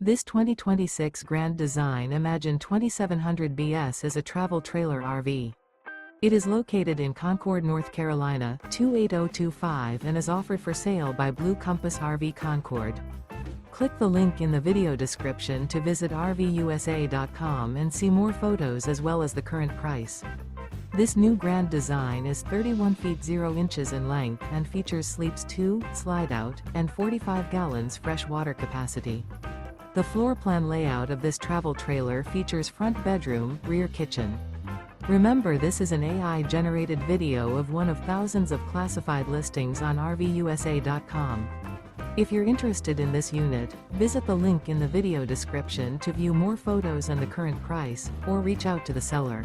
This 2026 Grand Design Imagine 2700 BS is a travel trailer RV. It is located in Concord, North Carolina, 28025 and is offered for sale by Blue Compass RV Concord. Click the link in the video description to visit RVUSA.com and see more photos as well as the current price. This new Grand Design is 31 feet 0 inches in length and features sleeps 2, Slideout, and 45 gallons fresh water capacity. The floor plan layout of this travel trailer features front bedroom, rear kitchen. Remember, this is an AI-generated video of one of thousands of classified listings on RVUSA.com. If you're interested in this unit, visit the link in the video description to view more photos and the current price, or reach out to the seller.